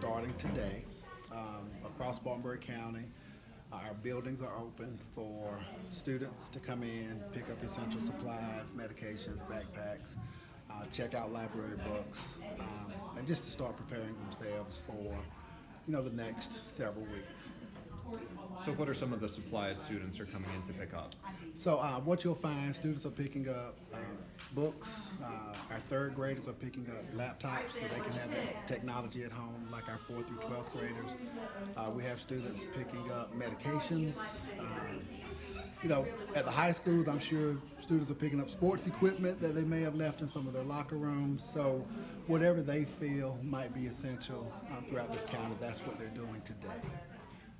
starting today across Spartanburg County. Our buildings are open for students to come in, pick up essential supplies, medications, backpacks, check out library books, and just to start preparing themselves for, the next several weeks. So what are some of the supplies students are coming in to pick up? So what you'll find, students are picking up books. Our third graders are picking up laptops so they can have that technology at home, like our 4th through 12th graders. We have students picking up medications. At the high schools, I'm sure students are picking up sports equipment that they may have left in some of their locker rooms. So whatever they feel might be essential throughout this county, that's what they're doing today.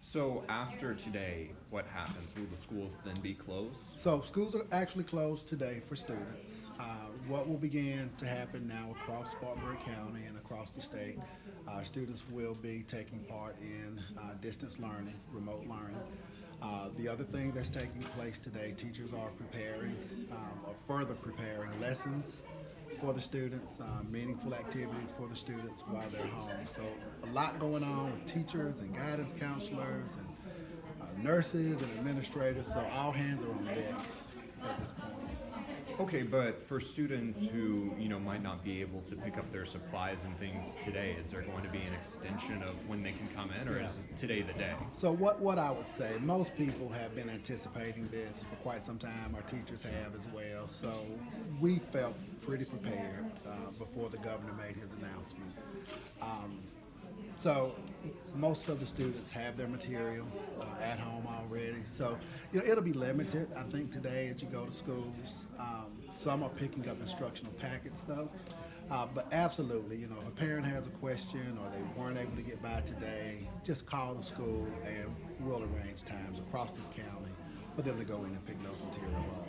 So after today, what happens? Will the schools then be closed? So schools are actually closed today for students. What will begin to happen now across Spartanburg County and across the state, students will be taking part in distance learning, remote learning. The other thing that's taking place today, teachers are preparing or further preparing lessons for the students, meaningful activities for the students while they're home. So a lot going on with teachers and guidance counselors and nurses and administrators. So all hands are on deck at this point. Okay, but for students who, might not be able to pick up their supplies and things today, is there going to be an extension of when they can come in, or is today the day? So what I would say, most people have been anticipating this for quite some time. Our teachers have as well. So we felt pretty prepared before the governor made his announcement. So most of the students have their material at home already. So, it'll be limited, I think, today as you go to schools. Some are picking up instructional packets, though. But absolutely, if a parent has a question or they weren't able to get by today, just call the school and we'll arrange times across this county for them to go in and pick those material up.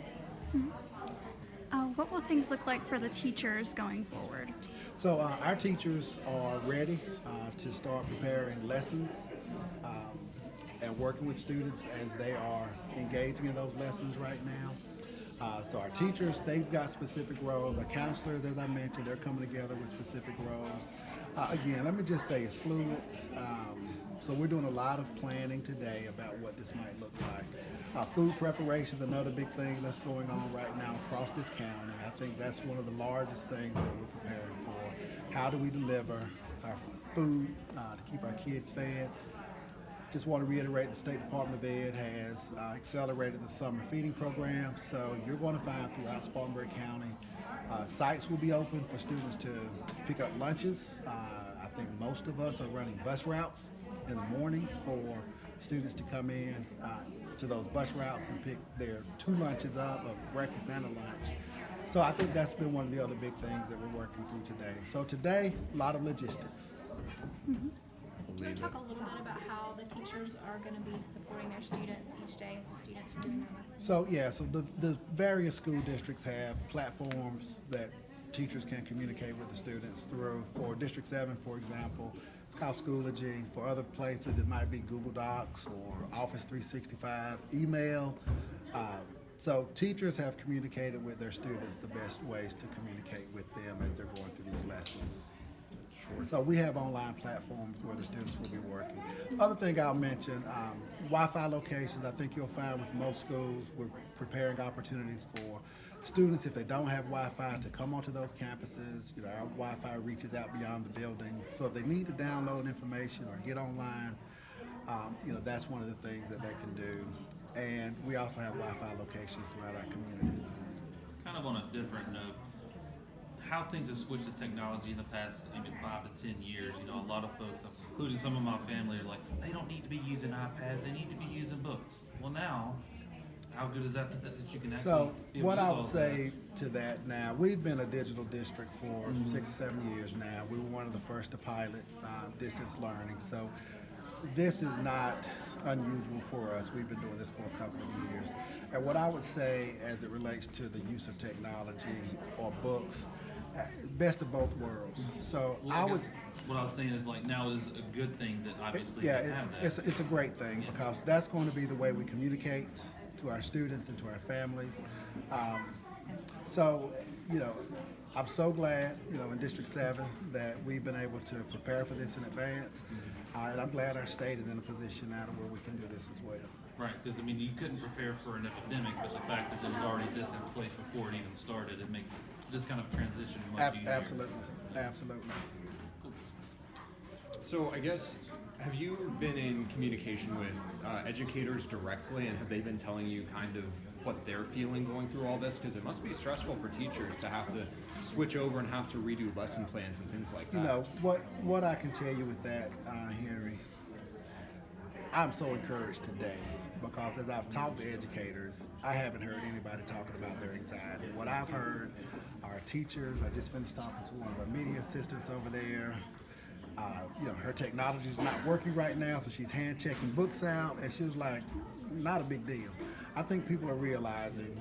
What will things look like for the teachers going forward? So our teachers are ready to start preparing lessons and working with students as they are engaging in those lessons right now. So our teachers, they've got specific roles. Our counselors, as I mentioned, they're coming together with specific roles. Again, let me just say it's fluid. So we're doing a lot of planning today about what this might look like. Food preparation is another big thing that's going on right now across this county. I think that's one of the largest things that we're preparing for. How do we deliver our food to keep our kids fed? Just want to reiterate the State Department of Ed has accelerated the summer feeding program. So you're going to find throughout Spartanburg County, sites will be open for students to pick up lunches. I think most of us are running bus routes in the mornings for students to come in to those bus routes and pick their 2 lunches up, a breakfast and a lunch. So I think that's been one of the other big things that we're working through today. So today, a lot of logistics. Mm-hmm. Can you talk a little bit about how the teachers are going to be supporting their students each day as the students are doing their lessons? So the various school districts have platforms that teachers can communicate with the students through. For District 7, for example, it's called Schoology. For other places, it might be Google Docs or Office 365, email. So teachers have communicated with their students the best ways to communicate with them as they're going through these lessons. So we have online platforms where the students will be working. Other thing I'll mention, Wi-Fi locations. I think you'll find with most schools, we're preparing opportunities for students, if they don't have Wi-Fi, to come onto those campuses. Our Wi-Fi reaches out beyond the building. So if they need to download information or get online, that's one of the things that they can do. And we also have Wi-Fi locations throughout our communities. Kind of on a different note, how things have switched to technology in the past maybe 5 to 10 years. A lot of folks, including some of my family, are like, they don't need to be using iPads, they need to be using books. Well, now, how good is that you can actually So be able what to I use all would of say to that now, we've been a digital district for 6 or 7 years now. We were one of the first to pilot distance learning. So this is not unusual for us. We've been doing this for a couple of years. And what I would say as it relates to the use of technology or books, best of both worlds. So Well, I guess what I was saying is, like, now is a good thing that obviously they have that. it's a great thing because that's going to be the way we communicate to our students and to our families. So, I'm so glad, in District 7 that we've been able to prepare for this in advance. And I'm glad our state is in a position now to where we can do this as well. Right, because I mean, you couldn't prepare for an epidemic, but the fact that there was already this in place before it even started, it makes this kind of transition much easier. Absolutely. So I guess, have you been in communication with educators directly, and have they been telling you kind of what they're feeling going through all this? Because it must be stressful for teachers to have to switch over and have to redo lesson plans and things like that. What I can tell you with that, Henry, I'm so encouraged today because as I've talked to educators, I haven't heard anybody talking about their anxiety. What I've heard are teachers. I just finished talking to one of our media assistants over there. Her technology is not working right now, so she's hand checking books out, and she was like, not a big deal. I think people are realizing,